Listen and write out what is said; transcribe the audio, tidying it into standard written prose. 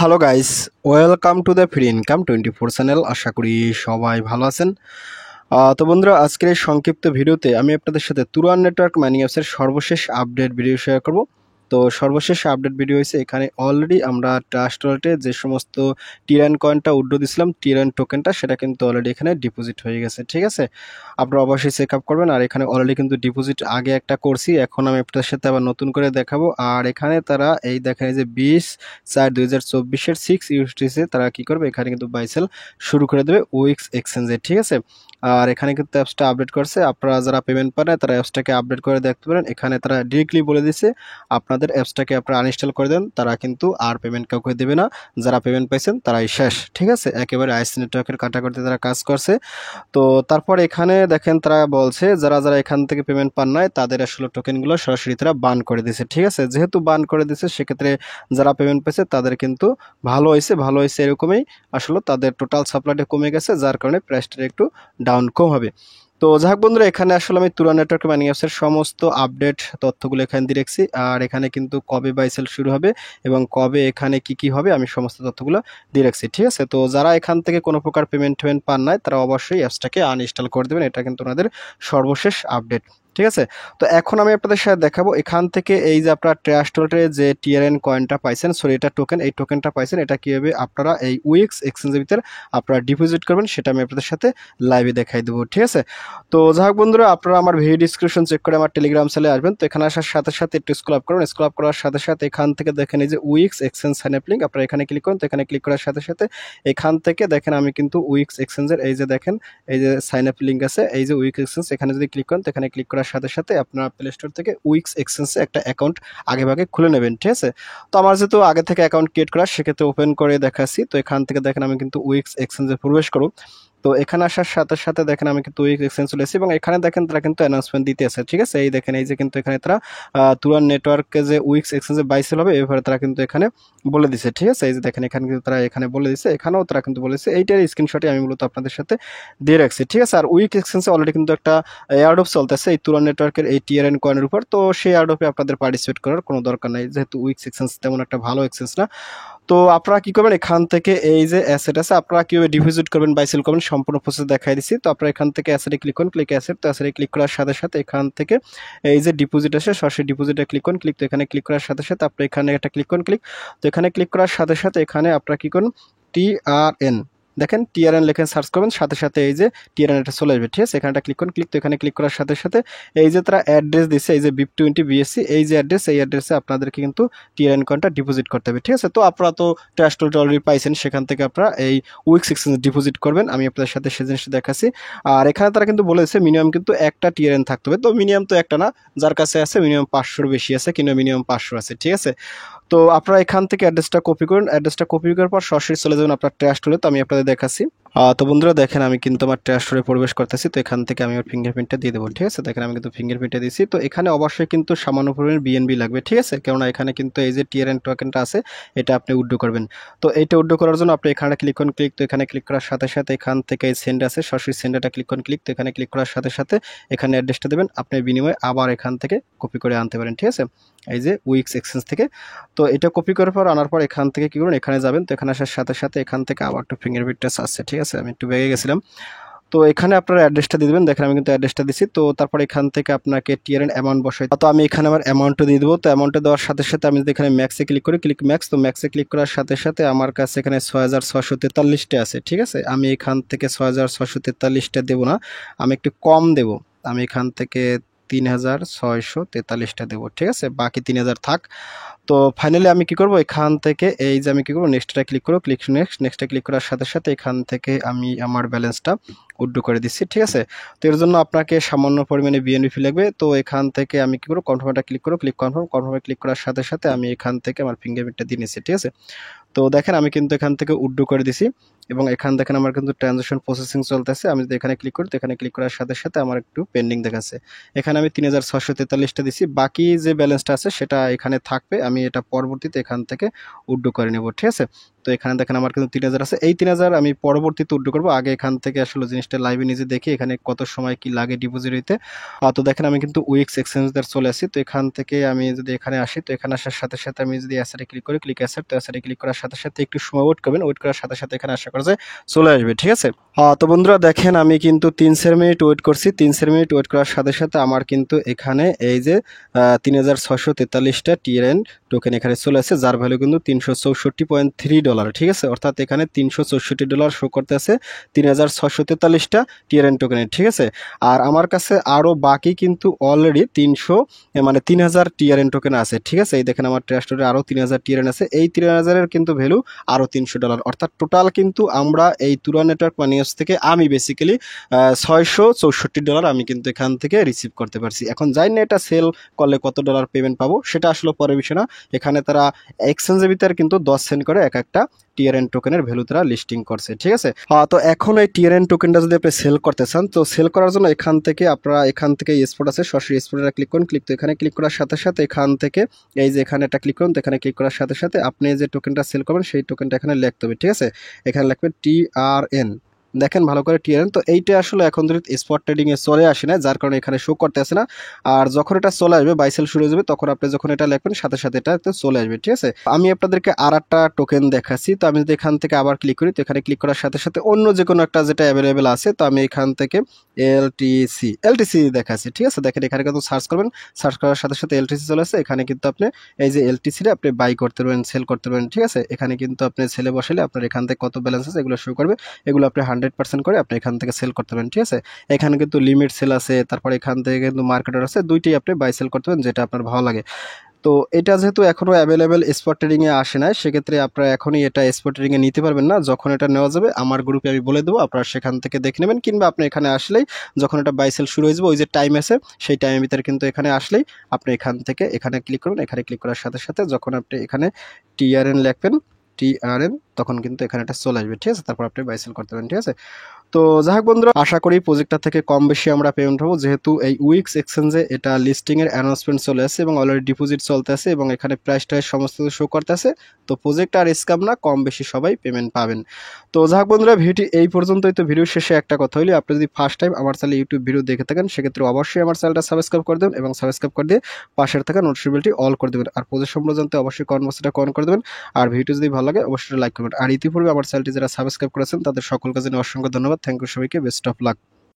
Hello guys, welcome to the free income 24 channel. আশা করি সবাই ভালো আছেন। তো বন্ধুরা, আজকের এই সংক্ষিপ্ত ভিডিওতে আমি আপনাদের সাথে তুরান নেটওয়ার্ক মাইনিং অ্যাপসের সর্বশেষ আপডেট ভিডিও শেয়ার করব। তো সর্বশেষ আপডেট ভিডিও হয়েছে, এখানে অলরেডি আমরা ট্রাস্ট ওয়ালেটে যে সমস্ত টিরান কয়েনটা উইথড্র দিছিলাম, টিরান টোকেনটা, সেটা কিন্তু অলরেডি এখানে ডিপোজিট হয়ে গেছে। ঠিক আছে, আপনারা অবশ্যই চেক আপ করবেন। আর এখানে অলরেডি কিন্তু ডিপোজিট আগে একটা করছি, এখন আমি আপনাদের সাথে আবার নতুন করে দেখাবো। আর এখানে তারা এই দেখেন, এই যে 20/4/2024 6 ইউএসডিসি তারা কি করবে, এখানে কিন্তু বাইসেল শুরু করে দেবে উইক্স এক্সচেঞ্জে। ঠিক আছে, আর এখানে কিন্তু অ্যাপসটা আপডেট করছে। আপনারা যারা পেমেন্ট পান না তারা অ্যাপসটাকে আপডেট করে দেখতে পারেন। এখানে তারা ডিরেক্টলি বলে দিছে আপনাদের অ্যাপসটাকে আপনারা আনইনস্টল করে দেন, তারা কিন্তু আর পেমেন্ট কাউকে দেবে না। যারা পেমেন্ট পাইছেন তারাই শেষ। ঠিক আছে, একেবারে আইসি নেটওয়ার্কের কাটাকুটি তারা কাজ করছে। তো তারপর এখানে দেখেন তারা বলছে যারা যারা এখান থেকে পেমেন্ট পান নাই তাদের আসলে টোকেনগুলো সরাসরি তারা বান করে দিয়েছে। ঠিক আছে, যেহেতু বান করে দিয়েছে সেক্ষেত্রে যারা পেমেন্ট পেয়েছে তাদের কিন্তু ভালো হয়েছে এরকমই। আসলে তাদের টোটাল সাপ্লাইটা কমে গেছে, যার কারণে প্রাইসটা একটু ডাউন কম হবে। তো যাক বন্ধুরা, এখানে আসলে আমি তুরান নেটওয়ার্ক মাইনিং অ্যাপসের সমস্ত আপডেট তথ্যগুলো এখানে দিয়ে রাখছি। আর এখানে কিন্তু কবে বাইসেল শুরু হবে এবং কবে এখানে কি হবে আমি সমস্ত তথ্যগুলো দিয়ে রাখছি। ঠিক আছে, তো যারা এখান থেকে কোনো প্রকার পেমেন্ট পান নাই তারা অবশ্যই অ্যাপসটাকে আনইনস্টল করে দেবেন। এটা কিন্তু ওনাদের সর্বশেষ আপডেট। ঠিক আছে, তো এখন আমি আপনাদের সাথে দেখাবো এখান থেকে এই যে আপনারা ট্রাস্ট ওয়ালেটে যে টিআরএন কয়েনটা পাইছেন, সরি এটা টোকেন, এই টোকেনটা পাইছেন, এটা কিভাবে আপনারা এই উইক্স এক্সচেঞ্জের ভিতরে আপনারা ডিপোজিট করবেন সেটা আমি আপনাদের সাথে লাইভে দেখাই দেবো। ঠিক আছে, তো যাই হোক বন্ধুরা, আপনারা আমার ভিডিও ডিসক্রিপশন চেক করে আমার টেলিগ্রাম চ্যানেলে আসবেন। তো এখানে আসার সাথে সাথে একটু স্ক্রল আপ করুন। স্ক্রল আপ করার সাথে সাথে এখান থেকে দেখেন এই যে Wix exchange sign up link, আপনারা এখানে ক্লিক করুন। তো এখানে ক্লিক করার সাথে সাথে এখান থেকে দেখেন আমি কিন্তু উইক্স এক্সচেঞ্জের এই যে দেখেন এই যে সাইন আপ লিঙ্ক আছে, এই যে উইক্স এক্সচেঞ্জ, এখানে যদি ক্লিক করেন তো এখানে ক্লিক করার সাথে সাথে আপনারা প্লে স্টোর থেকে উইক্স এক্সচেঞ্জে একটা অ্যাকাউন্ট আগে ভাগে খুলে নেবেন। ঠিক আছে, তো আমার যেহেতু আগে থেকে অ্যাকাউন্ট ক্রিয়েট করা সেক্ষেত্রে ওপেন করে দেখাচ্ছি। তো এখান থেকে দেখেন আমি কিন্তু উইক্স এক্সচেঞ্জে প্রবেশ করব। তো এখানে আসার সাথে সাথে দেখেন আমি কিন্তু উইক্স এক্সচেঞ্জ চলে এসেছি এবং এখানে দেখেন তারা কিন্তু অ্যানাউন্সমেন্ট দিতে আছে। ঠিক আছে, এই দেখেন এই যে কিন্তু এখানে তারা তুরান নেটওয়ার্কে যে উইক্স এক্সচেঞ্জে বাইসেল হবে এভাবে তারা কিন্তু এখানে বলে দিছে। ঠিক আছে, এই যে দেখেন এখানে কিন্তু তারা এখানে বলে দিছে, এখানেও তারা কিন্তু বলেছে। এইটার স্ক্রিনশটই আমি মূলত আপনাদের সাথে দিয়ে রাখছি। ঠিক আছে, আর উইক্স এক্সচেঞ্জে অলরেডি কিন্তু একটা এয়ারড্রপ চলতেছে এই তুরান নেটওয়ার্কের এই টিআরএন কয়েনের উপর। তো সেই এয়ারড্রপে আপনাদের পার্টিসিপেট করার কোনো দরকার নাই, যেহেতু উইক্স এক্সচেঞ্জ তেমন একটা ভালো এক্সচেঞ্জ না। তো আপনারা কি করবেন, এখান থেকে এই যে অ্যাসেট আছে আপনারা কিভাবে ডিপোজিট করবেন বাই সেল করবেন সম্পূর্ণ প্রসেস দেখাই দিচ্ছি। তো আপনারা এখান থেকে অ্যাসেটে ক্লিক করুন, ক্লিক অ্যাসেট। তো অ্যাসেটে ক্লিক করার সাথে সাথে এখান থেকে এই যে ডিপোজিট আছে সরাসরি ডিপোজিটে ক্লিক করুন। ক্লিক, তো এখানে ক্লিক করার সাথে সাথে আপনি এখানে একটা ক্লিক করুন, ক্লিক। তো এখানে ক্লিক করার সাথে সাথে এখানে আপনারা কি করুন, টিআরএন দেখেন টিআরএন লেখেন সার্চ করবেন, সাথে সাথে এই যে টিআরএন এটা চলে আসবে। ঠিক আছে, এখানে ক্লিক করুন, ক্লিক। তো এখানে ক্লিক করার সাথে সাথে এই যে তারা অ্যাড্রেস দিচ্ছে এই যে BIP20 BSC এই যে অ্যাড্রেস, এই অ্যাড্রেসে আপনাদেরকে কিন্তু টিআরএন কয়েনটা ডিপোজিট করতে হবে। ঠিক আছে, তো আপনারা তো ট্রাস্ট ওয়ালেট অলরেডি পাইছেন, সেখান থেকে আপনারা এই উইক্স এক্সচেঞ্জ ডিপোজিট করবেন। আমি আপনাদের সাথে সেই জিনিসটা দেখাচ্ছি। আর এখানে তারা কিন্তু বলেছে মিনিমাম কিন্তু একটা টিআরএন থাকতে হবে। তো মিনিমাম তো একটা না, যার কাছে আছে মিনিমাম 500-র বেশি আছে, কিংবা মিনিমাম 500 আছে। ঠিক আছে, তো আপনারা এখান থেকে অ্যাড্রেসটা কপি করুন। অ্যাড্রেসটা কপি করার পর সরাসরি চলে যাবেন আপনার ট্রাস্ট ওয়ালেটে। তো আমি আপনাদের দেখাচ্ছি। তো বন্ধুরা দেখেন আমি কিন্তু আমার ট্রাস্ট ওয়ালেটে প্রবেশ করতেছি। তো এখান থেকে আমি আমার ফিঙ্গারপ্রিন্টটা দিয়ে দেবো। ঠিক আছে, দেখেন আমি কিন্তু ফিঙ্গারপ্রিন্টটা দিয়েছি। তো এখানে অবশ্যই কিন্তু সামান্য পরিমাণের বিএনবি লাগবে। ঠিক আছে, কেননা এখানে কিন্তু এই যে টিআরএন টোকেনটা আছে এটা আপনি উইথড্র করবেন। তো এইটা উইথড্র করার জন্য আপনি এখানে ক্লিক করুন, ক্লিক। তো এখানে ক্লিক করার সাথে সাথে এখান থেকে এই সেন্ড আছে, সরাসরি সেন্ডারটা ক্লিক করুন, ক্লিক। তো এখানে ক্লিক করার সাথে সাথে এখানে অ্যাড্রেসটা দেবেন, আপনি বিনিময়ে আবার এখান থেকে কপি করে আনতে পারেন। ঠিক আছে, এই যে উইক্স এক্সচেঞ্জ থেকে। তো এটা কপি করার পর আনার পর এখান থেকে কি করুন, এখানে যাবেন। তো এখানে আসার সাথে সাথে এখান থেকে আবার একটু ফিঙ্গারপ্রিন্টটা আসছে। ঠিক আছে, আমি একটু বেগে গেছিলাম। তো এখানে আপনারা অ্যাড্রেসটা দিয়ে দেবেন, দেখেন আমি কিন্তু অ্যাড্রেসটা দিচ্ছি। তো তারপর এখান থেকে আপনাকে টিআরএন অ্যামাউন্ট বসাই, তো আমি এখানে আমার অ্যামাউন্টটা দিয়ে দেবো। তো অ্যামাউন্টটা দেওয়ার সাথে সাথে আমি যদি এখানে ম্যাক্সে ক্লিক করি, ক্লিক ম্যাক্স। তো ম্যাক্সে ক্লিক করার সাথে সাথে আমার কাছে এখানে 6643টা আছে। ঠিক আছে, আমি এখান থেকে 6643টা দেবো না, আমি একটু কম দেবো। আমি এখান থেকে 3643টা দেবো। ঠিক আছে, বাকি 3000 থাক। তো ফাইনালি আমি কি করব, এখান থেকে এই যে আমি কি করব, নেক্সটটা ক্লিক করব, ক্লিক নেক্সটে ক্লিক করার সাথে সাথে এখান থেকে আমি আমার ব্যালেন্সটা উইথড্র করে দিচ্ছি। ঠিক আছে, তো এর জন্য আপনাকে সামান্য পরিমাণে বিএনবি ফি লাগবে। তো এখান থেকে আমি কি করব, কনফার্মটা ক্লিক করব, ক্লিক কনফার্মে ক্লিক করার সাথে সাথে আমি এখান থেকে আমার ফিঙ্গারপ্রিন্টটা দিয়ে নিচ্ছি। ঠিক আছে, তো দেখেন আমি কিন্তু এখান থেকে উইথড্র করে দিছি এবং এখান দেখেন আমার কিন্তু ট্রানজাকশন প্রসেসিং চলতেছে। আমি যদি এখানে ক্লিক করি তো এখানে ক্লিক করার সাথে সাথে আমার একটু পেন্ডিং দেখাচ্ছে। এখানে আমি 3643টা দিছি, বাকি যে ব্যালেন্সটা আছে সেটা এখানে থাকবে, আমি এটা পরবর্তীতে এখান থেকে উইথড্র করে নেব। ঠিক আছে, তো এখানে দেখেন আমার কিন্তু 3000 আছে। এই 3000 আমি পরবর্তীতে উইথড্র করবো। আগে এখান থেকে আসলে জিনিসটা লাইভে নিজে দেখি এখানে কত সময় কি লাগে ডিপোজিট হইতে। তো দেখেন আমি কিন্তু উইক্স এক্সচেঞ্জার চলে আসি। তো এখান থেকে আমি যদি এখানে আসি, তো এখানে আসার সাথে সাথে আমি যদি অ্যাসেটে ক্লিক করি, ক্লিক অ্যাসেট, তো অ্যাসেটে ক্লিক করার সাথে সাথে একটু সময় ওয়েট করবেন। ওয়েট করার সাথে সাথে এখানে আশা করা যায় চলে আসবে, ঠিক আছে। তো বন্ধুরা দেখেন আমি কিন্তু 3 মিনিট ওয়েট করছি। 3 মিনিট ওয়েট করার সাথে সাথে আমার কিন্তু এখানে এই যে 3643টা টিআরএন টোকেন এখানে চলে আসে, যার ভ্যালু কিন্তু $364.3, ঠিক আছে। অর্থাৎ এখানে $364 শো করতে আছে 3643টা টিআরএন টোকেনের, ঠিক আছে। আর আমার কাছে আরও বাকি কিন্তু অলরেডি 3000 টিআরএন টোকেন আছে, ঠিক আছে। এই দেখেন আমার ট্রাস্টরে আরও 3000 টিআরএন আছে। এই 3000-এর কিন্তু ভ্যালু আরও $300, অর্থাৎ টোটাল কিন্তু আমরা এই তুরা নেটওয়ার্ক মানি অ্যাপস থেকে আমি বেসিক্যালি $664 আমি কিন্তু এখান থেকে রিসিভ করতে পারছি। এখন যাই না এটা সেল করলে কত ডলার পেমেন্ট পাবো সেটা আসলে পরে বিষয় না। এখানে তারা এক্সচেঞ্জের ভিতরে কিন্তু 10 সেন্ট করে এক একটা টিআরএন টোকেনের ভ্যালু তারা লিস্টিং করছে, ঠিক আছে। তো এখন এই টিআরএন টোকেনটা যদি আপনি সেল করতে চান, তো সেল করার জন্য এখান থেকে আপনারা এখান থেকে স্পট আছে, সরাসরি স্পটে ক্লিক করুন। ক্লিক, তো এখানে ক্লিক করার সাথে সাথে এখান থেকে এই যে এখানে একটা ক্লিক করুন। তো এখানে ক্লিক করার সাথে সাথে আপনি যে টোকেনটা সেল করবেন সেই টোকেনটা এখানে লিখতে হবে, ঠিক আছে। এখানে লিখবেন টিআরএন, দেখেন ভালো করে টিআরএন। তো এইটা আসলে এখন ধরে স্পট ট্রেডিং এ চলে আসে না, যার কারণে এখানে শো করতে আসে না। আর যখন এটা চলে আসবে, বাই সেল শুরু হয়ে যাবে, তখন আপনি যখন এটা লিখবেন সাথে সাথে এটা চলে আসবে, ঠিক আছে। আমি আপনাদেরকে আর একটা টোকেন দেখাচ্ছি। তো আমি যদি এখান থেকে আবার ক্লিক করি, তো এখানে ক্লিক করার সাথে সাথে অন্য যে কোনো একটা যেটা অ্যাভেলেবেল আছে, তো আমি এখান থেকে এলটিসি দেখাচ্ছি, ঠিক আছে। দেখেন এখানে কিন্তু সার্চ করবেন, সার্চ করার সাথে সাথে এলটিসি চলে আসছে। এখানে কিন্তু আপনি এই যে এলটিসিটা আপনি বাই করতে পারবেন, সেল করতে পারবেন, ঠিক আছে। এখানে কিন্তু আপনি সেলে বসালে আপনার এখান থেকে কত ব্যালেন্স আছে এগুলো শো করবে। এগুলো আপনি 100% করে আপনি এখান থেকে সেল করতে পারেন, ঠিক আছে। এখানে কিন্তু লিমিট সেল আছে, তারপর এখান থেকে কিন্তু মার্কেটার আছে, দুইটাই আপনি বাই সেল করতে পারেন যেটা আপনার ভালো লাগে। তো এটা যেহেতু এখনো অ্যাভেলেবেল স্পট ট্রেডিংয়ে আসে নাই, সেক্ষেত্রে আপনারা এখনই এটা স্পট ট্রেডিংয়ে নিতে পারবেন না। যখন এটা নেওয়া যাবে আমার গ্রুপে আমি বলে দেবো, আপনারা সেখান থেকে দেখে নেবেন, কিংবা আপনি এখানে আসলেই যখন এটা বাই সেল শুরু হয়ে যাবে ওই যে টাইম আছে সেই টাইমের ভিতরে কিন্তু এখানে আসলেই আপনি এখান থেকে এখানে ক্লিক করুন। এখানে ক্লিক করার সাথে সাথে যখন আপনি এখানে টিআরএন লিখবেন, টিআরএন, তখন কিন্তু এখানে এটা চলে আসবে, ঠিক আছে। তারপর আপনি বাই সেল করতে পারেন, ঠিক আছে। তো যাই হোক বন্ধুরা, আশা করি প্রজেক্টটা থেকে কম বেশি আমরা পেমেন্ট পাবো, যেহেতু এই উইক্স এক্সচেঞ্জে এটা লিস্টিং এর অ্যানাউন্সমেন্ট চলে আসে এবং অলরেডি ডিপোজিট চলতে আছে এবং এখানে প্রাইস টাইস সমস্ত শো করতে আছে। তো প্রজেক্ট আর স্ক্যাম না, কম বেশি সবাই পেমেন্ট পাবেন। তো যাই হোক বন্ধুরা, ভিডিও এই পর্যন্তই। তো ভিডিও শেষে একটা কথা হইলে, আপনি যদি ফার্স্ট টাইম আমার চ্যানেলে ইউটিউব ভিডিও দেখে থাকেন সেক্ষেত্রে অবশ্যই আমার চ্যানেলটা সাবস্ক্রাইব করে দেবেন এবং সাবস্ক্রাইব করে দিয়ে পাশের থাকা নোটিফিকেশনটি অল করে দেবেন। আর প্রজেক্ট সম্পর্কে জানতে অবশ্যই কমেন্ট বক্সটা কমেন্ট করে দেবেন। আর ভিডিও যদি ভালো লাগে অবশ্যই লাইক করবেন। আর ইতিপূর্বে আমার চ্যানেলটি যারা সাবস্ক্রাইব করেছেন তাদের সকলকে জানাই অসংখ্য ধন্যবাদ। থ্যাংক ইউ সবাইকে, বেস্ট অফ লাক।